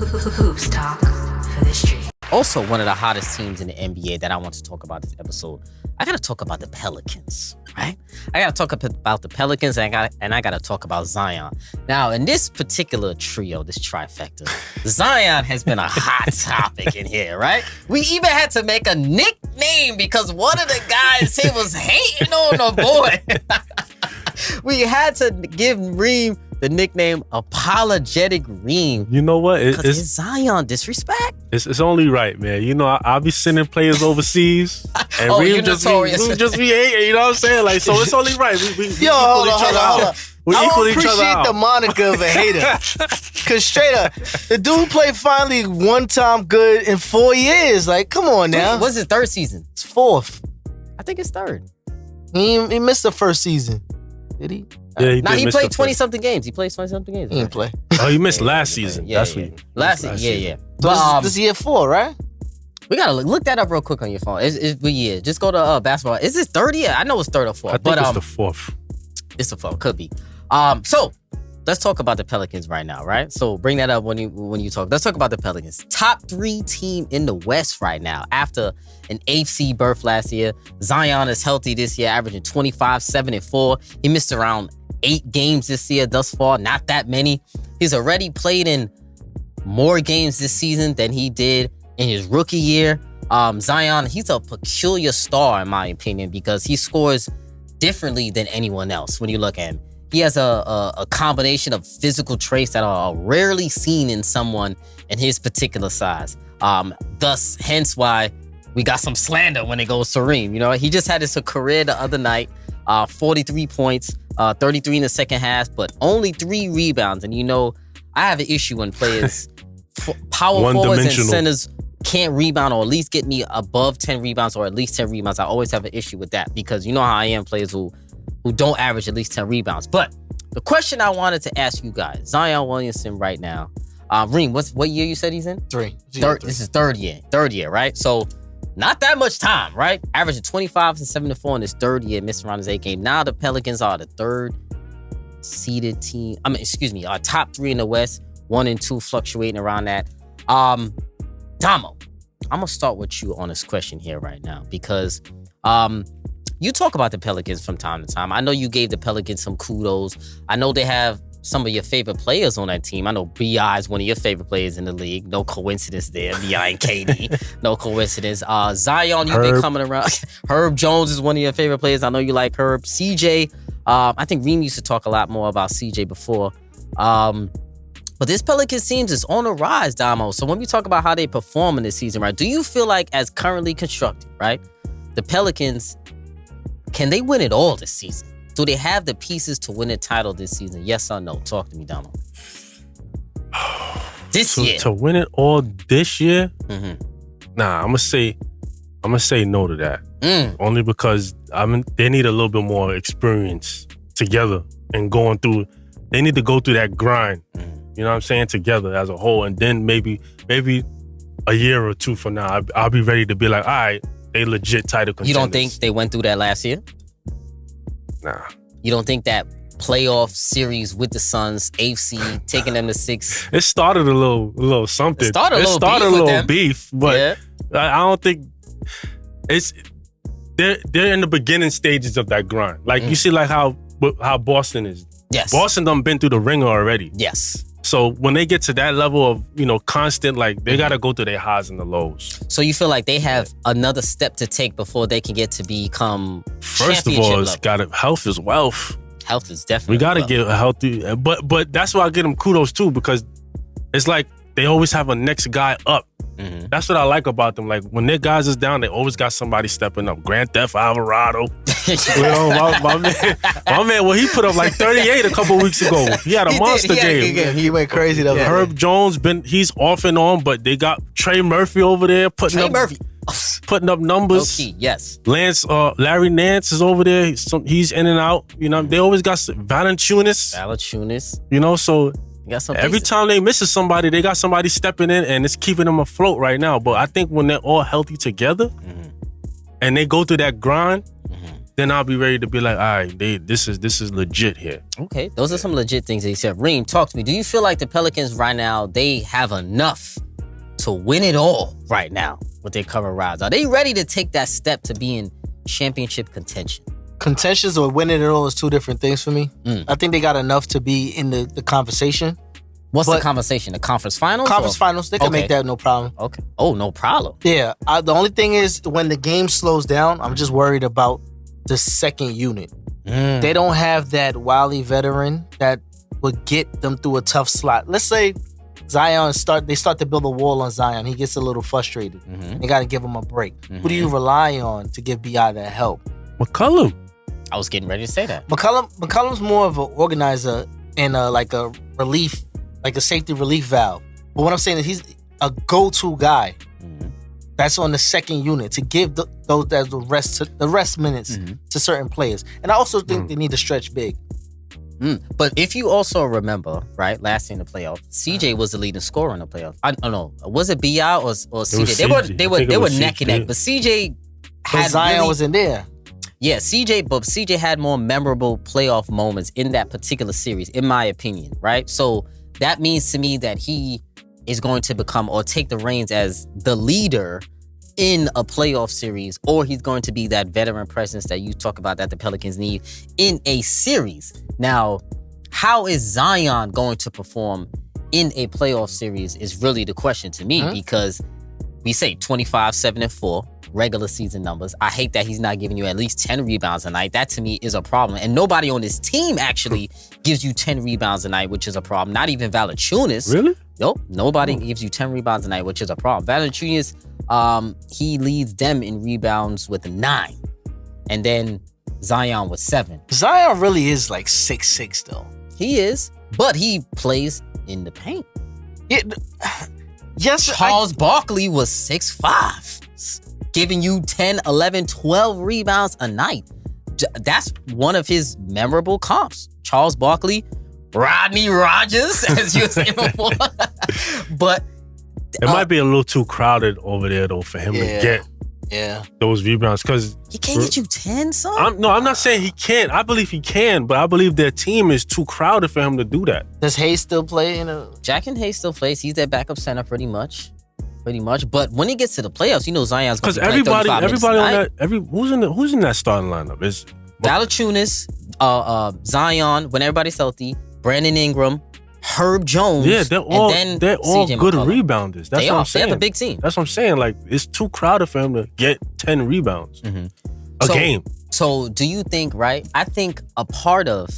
Hoops talk for the street. Also, one of the hottest teams in the NBA that I want to talk about this episode, I got to talk about the Pelicans, right? I got to talk about the Pelicans, and I got to talk about Zion. Now, in this particular trio, this trifecta, Zion has been a hot topic in here, right? We even had to make a nickname because one of the guys, he was hating on the boy. We had to give Reem the nickname Apologetic Reem. You know what? It's Zion disrespect. It's only right, man. You know, I'll be sending players overseas, and Reem just be hating. You know what I'm saying? Like, so it's only right. We hold on. We I equal don't each other appreciate out. the moniker of a hater. Cause straight up, the dude played finally one time good in 4 years. Like, come on now. What's his third season? It's fourth. I think it's third. He missed the first season. Did he? Yeah, Nah, he did miss played the 20-something games. He played 20-something games. He didn't play. Oh, you missed last season. Yeah, That's yeah. what. Last season, yeah. So But, this is year 4, right? we gotta look that up real quick on your phone. It's what year? Just go to basketball. Is this third year? I know it's third or fourth. I think it's the fourth. It's the fourth. Could be. So let's talk about the Pelicans right now, right? So bring that up when you talk. Let's talk about the Pelicans. Top 3 team in the West right now after an 8th seed berth last year. Zion is healthy this year, averaging 25, 7, and 4. He missed around 8 games this year thus far, not that many. He's already played in more games this season than he did in his rookie year. Zion, he's a peculiar star in my opinion because he scores differently than anyone else when you look at him. He has a combination of physical traits that are rarely seen in someone in his particular size. Hence why we got some slander when it goes to Reem. You know, he just had his career the other night, 43 points, 33 in the second half, but only 3 rebounds. And you know, I have an issue when players, power forwards and centers can't rebound or at least get me above 10 rebounds or at least 10 rebounds. I always have an issue with that because you know how I am, players who don't average at least 10 rebounds. But the question I wanted to ask you guys, Zion Williamson right now, Reem, what year you said he's in? 3. This is third year, right? So not that much time, right? Averaging 25 and 7 and 4 in his third year, missing around his 8 game. Now the Pelicans are the third seeded team. Top 3 in the West, 1 and 2 fluctuating around that. Damo, I'm gonna start with you on this question here right now because you talk about the Pelicans from time to time. I know you gave the Pelicans some kudos. I know they have some of your favorite players on that team. I know B.I. is one of your favorite players in the league. No coincidence there. B.I. and KD. No coincidence. Zion, you've been coming around. Herb Jones is one of your favorite players. I know you like Herb. CJ, I think Reem used to talk a lot more about CJ before. But this Pelicans team is on the rise, Damo. So when we talk about how they perform in this season, right, do you feel like as currently constructed, right, the Pelicans, can they win it all this season? Do they have the pieces to win a title this season? Yes or no? Talk to me, Damo. This year. To win it all this year? Mm-hmm. Nah, I'm gonna say no to that. Only because they need a little bit more experience together and going through. They need to go through that grind. You know what I'm saying? Together as a whole, and then maybe a year or 2 from now, I'll be ready to be like, all right, they legit title contenders. You don't think they went through that last year? Nah. You don't think that playoff series with the Suns, 8th seed, taking them to 6? It started a little something. It started a little beef, but yeah. I don't think it's. They're in the beginning stages of that grind. Like you see, like how Boston is. Yes. Boston done been through the ringer already. Yes. So when they get to that level of, constant, like they got to go through their highs and the lows. So you feel like they have another step to take before they can get to become First of all, health is wealth. Health is definitely We got to get a healthy, but that's why I give them kudos too, because it's like they always have a next guy up. Mm-hmm. That's what I like about them. Like when their guys is down, they always got somebody stepping up. Grand Theft Alvarado. my man, well, he put up like 38 a couple weeks ago. He had a monster game. He went crazy though. Herb Jones, he's off and on, but they got Trey Murphy over there putting up numbers. Okay, yes. Larry Nance is over there. He's in and out. They always got Valanciunas. So every time they misses somebody, they got somebody stepping in, and it's keeping them afloat right now. But I think when they're all healthy together and they go through that grind, then I'll be ready to be like, all right, this is legit here. Okay, those are some legit things that he said. Reem, talk to me. Do you feel like the Pelicans right now, they have enough to win it all right now with their current rise? Are they ready to take that step to be in championship contention? Contentions or winning it all is two different things for me. I think they got enough to be in the conversation. What's the conversation? The conference finals? Conference finals. They can make that no problem. Okay. Oh, no problem. Yeah. The only thing is when the game slows down, I'm just worried about the second unit. They don't have that wily veteran that would get them through a tough slot. Let's say Zion they start to build a wall on Zion. He gets a little frustrated. They got to give him a break. Who do you rely on to give BI that help? McCollum. I was getting ready to say that. McCollum's more of an organizer and like a relief, like a safety relief valve. But what I'm saying is he's a go-to guy that's on the second unit to give the rest minutes to certain players. And I also think they need to stretch big. But if you also remember, right, last year in the playoffs, CJ was the leading scorer in the playoffs. I don't know, was it BI or CJ? They were neck and neck, but CJ had Zion was in there. Yeah, CJ had more memorable playoff moments in that particular series, in my opinion, right? So that means to me that he is going to become or take the reins as the leader in a playoff series, or he's going to be that veteran presence that you talk about that the Pelicans need in a series. Now, how is Zion going to perform in a playoff series is really the question to me, because we say 25, 7, and 4 regular season numbers. I hate that he's not giving you at least 10 rebounds a night. That to me is a problem. And nobody on this team actually gives you 10 rebounds a night, which is a problem. Not even Valanciunas. Really? Nope. Nobody gives you 10 rebounds a night, which is a problem. Valanciunas, he leads them in rebounds with 9. And then Zion with 7. Zion really is like 6'6" though. He is, but he plays in the paint. Yes. Charles Barkley was 6'5", giving you 10, 11, 12 rebounds a night. That's one of his memorable comps. Charles Barkley, Rodney Rogers, as you were saying before. But it might be a little too crowded over there though for him to get those rebounds, because he can't get you 10, son. I'm not saying he can't. I believe he can, but I believe their team is too crowded for him to do that. Does Hayes still play Jack and Hayes still plays. He's their backup center pretty much. But when he gets to the playoffs, you know Zion's going to play 35 minutes on tonight. that, who's in that starting lineup? Is Valanciunas, Zion when everybody's healthy, Brandon Ingram, Herb Jones. Yeah, they're all CJ good McCollum. rebounders. That's what I'm saying. They have a big team. That's what I'm saying. Like, it's too crowded for him to get 10 rebounds a game. So do you think, right? I think a part of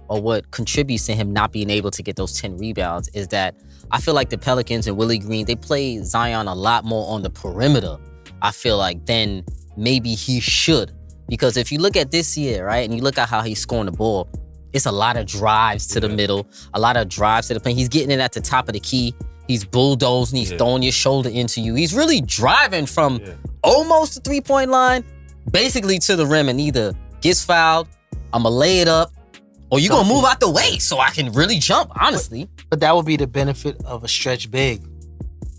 or what contributes to him not being able to get those 10 rebounds is that I feel like the Pelicans and Willie Green, they play Zion a lot more on the perimeter, I feel like, than maybe he should. Because if you look at this year, right, and you look at how he's scoring the ball, it's a lot of drives to the middle, a lot of drives to the paint. He's getting it at the top of the key. He's bulldozing. He's throwing your shoulder into you. He's really driving from almost the three-point line, basically to the rim, and either gets fouled, I'm going to lay it up, or you're going to move out the way so I can really jump, honestly. But that would be the benefit of a stretch big,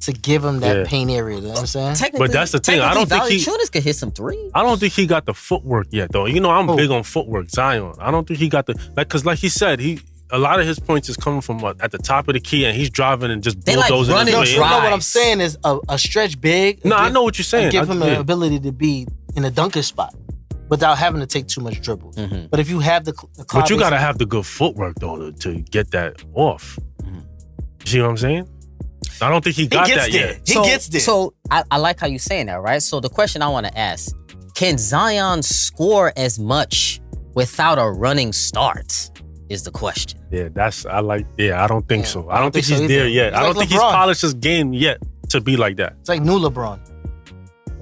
to give him that paint area. You know what I'm saying? But that's the thing. I don't think Valanciunas could hit some threes. I don't think he got the footwork yet, though. You know, I'm big on footwork, Zion. I don't think he got because like he said, a lot of his points is coming from at the top of the key, and he's driving and just bulldozing. Like running you know what I'm saying is a stretch big. No, I know what you're saying. Give him the ability to be in a dunker spot without having to take too much dribbles. Mm-hmm. But if you have the but you gotta have the good footwork though to get that off. You see what I'm saying? I don't think he got that yet. He gets there. So I like how you're saying that, right? So the question I want to ask, can Zion score as much without a running start is the question. Yeah, I don't think so. I don't think he's so there yet. He's I don't like think he's LeBron. polished his game yet to be like that. It's like new LeBron.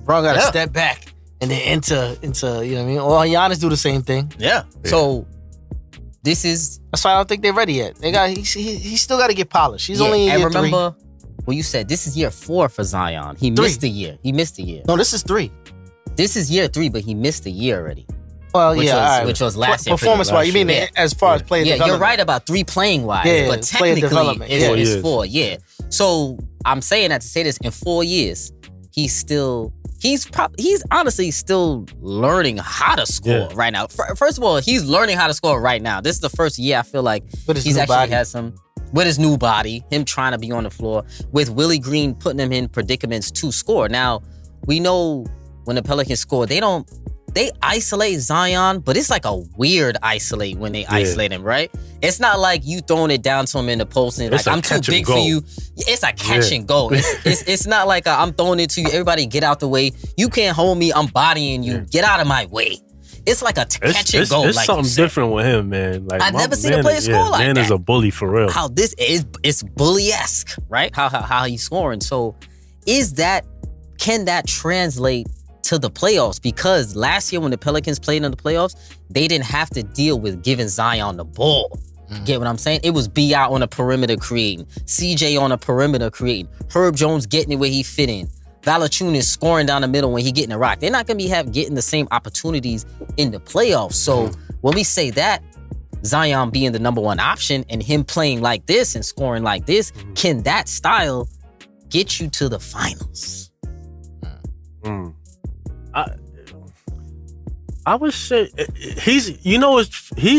LeBron got to step back and then into you know what I mean? Or Giannis do the same thing. Yeah. So this is... That's why I don't think they're ready yet. He still got to get polished. He's only in year 3. Remember when you said this is year 4 for Zion. He missed a year. No, this is 3. This is year 3, but he missed a year already. Well, Which was last year. Performance-wise, you mean as far as player development? Yeah, you're right about 3 playing-wise, but technically it's 4. Yeah. So I'm saying that to say this, in 4 years, he's honestly still learning how to score right now. First of all, he's learning how to score right now. This is the first year I feel like he's actually had some with his new body, him trying to be on the floor, with Willie Green putting him in predicaments to score. Now, we know when the Pelicans score, they isolate Zion, but it's like a weird isolate when they isolate him, right? It's not like you throwing it down to him in the post and like, I'm too big for you. It's a catch and go. It's not like I'm throwing it to you. Everybody get out the way. You can't hold me. I'm bodying you. Get out of my way. It's like a catch and go. It's like something different with him, man. Like I've never seen a player score like that. Man is a bully for real. How this is, it's bully-esque, right? How he's scoring. So can that translate to the playoffs? Because last year when the Pelicans played in the playoffs, they didn't have to deal with giving Zion the ball. Get what I'm saying? It was B.I. on the perimeter creating, CJ on the perimeter creating, Herb Jones getting it where he fit in, Valanciunas scoring down the middle when he getting the rock. They're not going to be getting the same opportunities in the playoffs. So when we say that, Zion being the number one option and him playing like this and scoring like this, can that style get you to the finals? I would say he's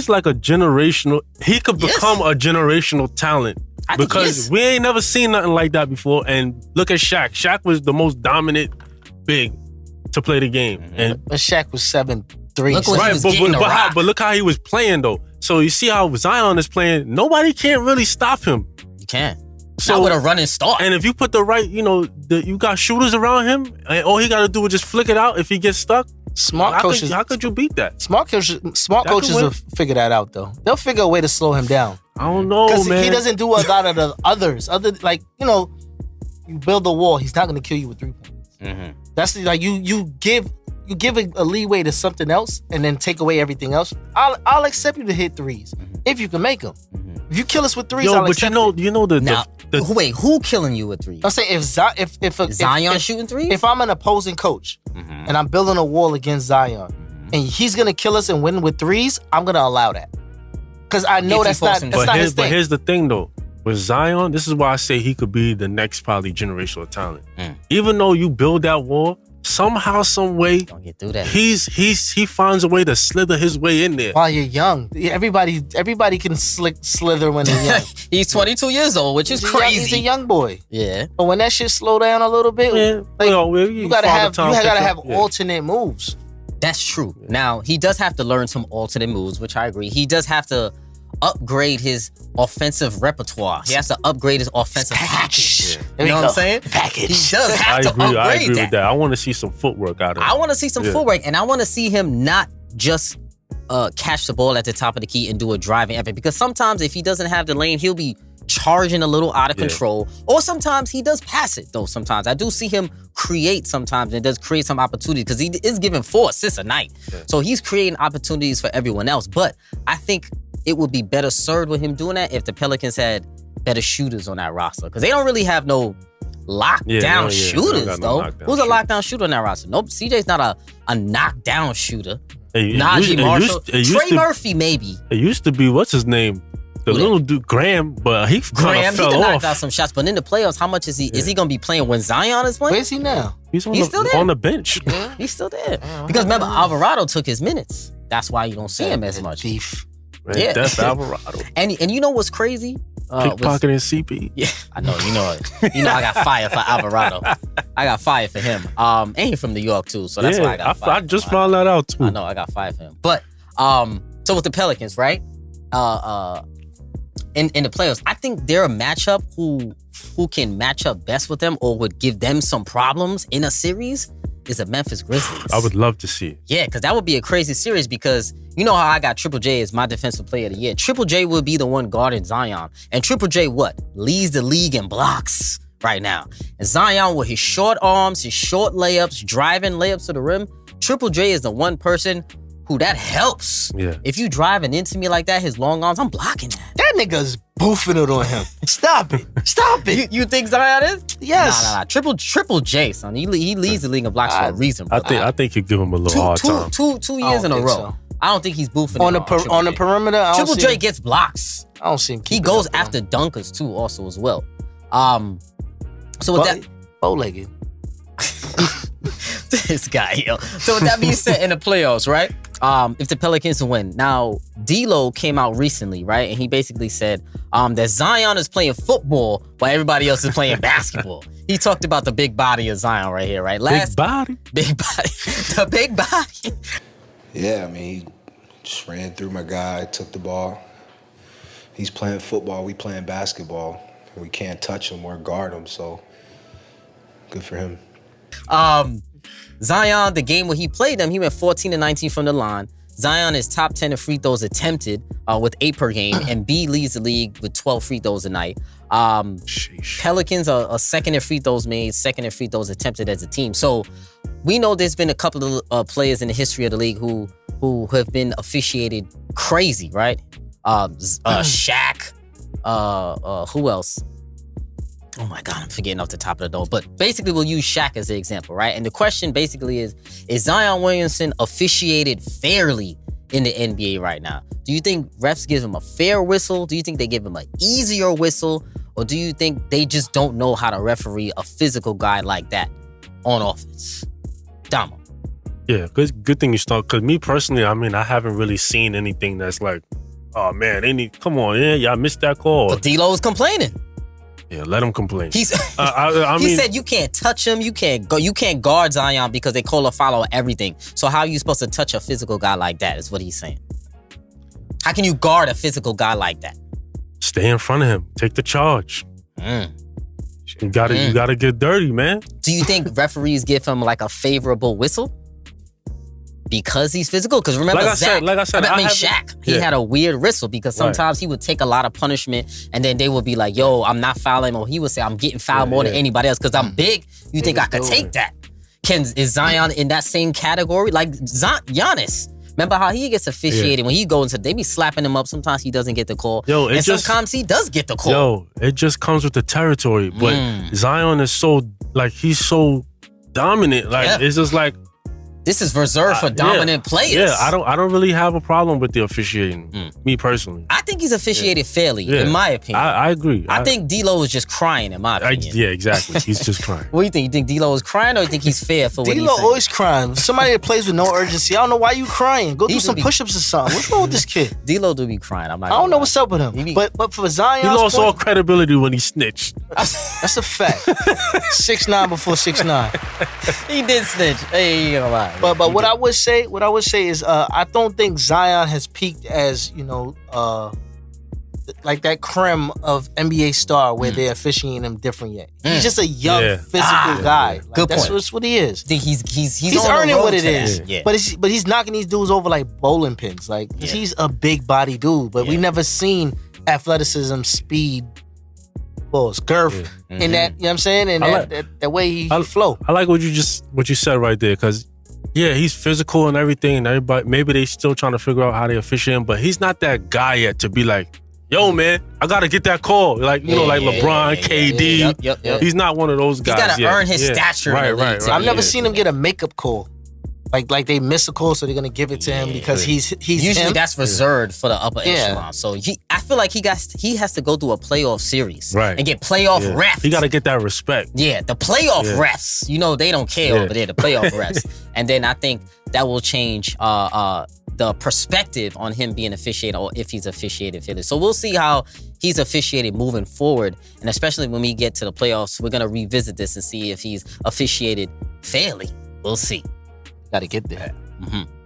like a generational. He could become a generational talent because we ain't never seen nothing like that before. And look at Shaq. Shaq was the most dominant big to play the game, and Shaq was 7'3". But look how he was playing though. So you see how Zion is playing. Nobody can't really stop him. You can't. So not with a running start. And if you put the right, you got shooters around him, and all he got to do is just flick it out if he gets stuck. Smart coaches. How could you beat that? Smart coaches will figure that out though. They'll figure a way to slow him down. I don't know, man. Because he doesn't do a lot of the others. You build a wall. He's not going to kill you with 3 points. That's like you give a leeway to something else and then take away everything else. I'll accept you to hit threes if you can make them. If you kill us with threes, I'll accept it. Wait, who killing you with threes? I'm saying if Zion shooting threes? If I'm an opposing coach and I'm building a wall against Zion and he's gonna kill us and win with threes, I'm gonna allow that because I know that's not his thing. But here's the thing though, with Zion, this is why I say he could be the next probably generational talent. Even though you build that wall, somehow, some way, don't get through that. He finds a way to slither his way in there. While you're young, everybody can slither when they're young. He's 22 years old, which is crazy. He's a young boy. Yeah. But when that shit slow down a little bit, you gotta have alternate moves. That's true. Now he does have to learn some alternate moves, which I agree. He does have to upgrade his offensive repertoire. He has to upgrade his offensive package. You know what I'm saying? Package. He does have to upgrade I agree with that. I want to see some footwork out of him. I want to see some footwork, and I want to see him not just catch the ball at the top of the key and do a driving effort. Because sometimes if he doesn't have the lane, he'll be charging a little out of control. Or sometimes he does pass it, though. Sometimes I do see him create sometimes, and does create some opportunities because he is giving 4 assists a night. So he's creating opportunities for everyone else. But I think it would be better served with him doing that if the Pelicans had better shooters on that roster. Because they don't really have no lockdown shooters, though. Who's a lockdown shooter on that roster? Nope, CJ's not a knockdown shooter. Najee Marshall. Trey Murphy, maybe. It used to be, what's his name? The little dude, Graham, but he kind of fell off. He knocked out some shots, but in the playoffs, how much is he? Is he going to be playing when Zion is playing? Where's he now? He's still there. On the bench. Yeah. He's still there. Because remember, Alvarado took his minutes. That's why you don't see him as much. Beef. Right? That's Alvarado. And you know what's crazy? Pickpocketing CP. Yeah, I know. You know it. I got fire for Alvarado. I got fire for him. And he's from New York too, so that's why I got fire. I just found that out too. I know. I got fire for him. But so with the Pelicans, right? In the playoffs, I think they're a matchup who can match up best with them or would give them some problems in a series is the Memphis Grizzlies. I would love to see it. Yeah, because that would be a crazy series because you know how I got Triple J as my defensive player of the year. Triple J would be the one guarding Zion. And Triple J leads the league in blocks right now. And Zion with his short arms, his short layups, driving layups to the rim, Triple J is the one person who that helps. Yeah. If you driving into me like that, his long arms, I'm blocking that. That nigga's boofing it on him. Stop it. Stop it. You think Zion is? Yes. Nah. Triple J, son. He leads the league in blocks for a reason. Bro. I think you give him a little hard time. Two years in a row. So. I don't think he's boofing on the perimeter. Triple J gets blocks. I don't see him. He goes after dunkers too, also as well. So with that, bow-legged. This guy, yo. So with that being said, in the playoffs, right? If the Pelicans win, now D-Lo came out recently, right? And he basically said that Zion is playing football while everybody else is playing basketball. He talked about the big body of Zion right here, right? Big body? Big body. The big body. Yeah, I mean, he just ran through my guy, took the ball. He's playing football, we playing basketball. We can't touch him or guard him, so good for him. Zion, the game where he played them, he went 14-19 from the line. Zion is top 10 in free throws attempted with 8 per game, and B leads the league with 12 free throws a night. Pelicans are second in free throws made, second in free throws attempted as a team. So we know there's been a couple of players in the history of the league who have been officiated crazy, right? Shaq. Who else? Oh my God, I'm forgetting off the top of the dome. But basically, we'll use Shaq as the example, right? And the question basically is Zion Williamson officiated fairly in the NBA right now? Do you think refs give him a fair whistle? Do you think they give him an easier whistle? Or do you think they just don't know how to referee a physical guy like that on offense? Damo. Yeah, good thing you start. Because me personally, I mean, I haven't really seen anything that's like, oh man, come on, yeah, y'all missed that call. But D-Lo is complaining. Yeah, let him complain. He mean, said you can't touch him, you can't guard Zion because they call a foul on everything. So how are you supposed to touch a physical guy like that is what he's saying. How can you guard a physical guy like that? Stay in front of him. Take the charge. You gotta get dirty, man. Do you think referees give him like a favorable whistle? Because he's physical? Because remember, Shaq, he had a weird whistle because sometimes he would take a lot of punishment and then they would be like, yo, I'm not fouling, or he would say, I'm getting fouled more than anybody else because I'm big. You think I could take that? Is Zion in that same category? Like Giannis. Remember how he gets officiated when he goes into, they be slapping him up. Sometimes he doesn't get the call. Sometimes he does get the call. Yo, it just comes with the territory. But Zion is so, like, he's so dominant. Like, it's just like, this is reserved for dominant players. Yeah, I don't really have a problem with the officiating. Me personally, I think he's officiated fairly, in my opinion. I agree. I think D-Lo is just crying, in my opinion. Yeah, exactly. He's just crying. What do you think? You think D-Lo is crying, or you think he's fair for what he's saying? D-Lo always crying. Somebody that plays with no urgency. I don't know why you crying. Go do some push-ups or something. What's wrong with this kid? D-Lo do be crying. I don't know what's up with him. But for Zion, he lost all credibility when he snitched. That's a fact. 6'9" before 6'9". He did snitch. Hey, you gonna lie. But what I would say is I don't think Zion has peaked as, like that creme of NBA star where they're officiating him different yet. He's just a young physical guy. Like, Good that's point. what he is. I think he's earning what it is. Yeah. But he's knocking these dudes over like bowling pins. Like he's a big body dude, but we never seen athleticism, speed, girth, in that, you know what I'm saying? And that way he flow. I like what you said right there, because he's physical and everything, and everybody, maybe they still trying to figure out how they officiate him, but he's not that guy yet to be like, yo, man, I gotta get that call. Like, like LeBron, KD. Yep. He's not one of those guys. He's gotta earn his stature. Right. I've never seen him get a makeup call. Like they miss a call, so they're gonna give it to him because he's usually him. That's reserved for the upper echelon. So I feel like he has to go through a playoff series and get playoff refs. He gotta get that respect. Yeah, the playoff refs. They don't care over there. The playoff refs, and then I think that will change the perspective on him being officiated, or if he's officiated fairly. So we'll see how he's officiated moving forward, and especially when we get to the playoffs, we're gonna revisit this and see if he's officiated fairly. We'll see. Got to get there. Mm-hmm.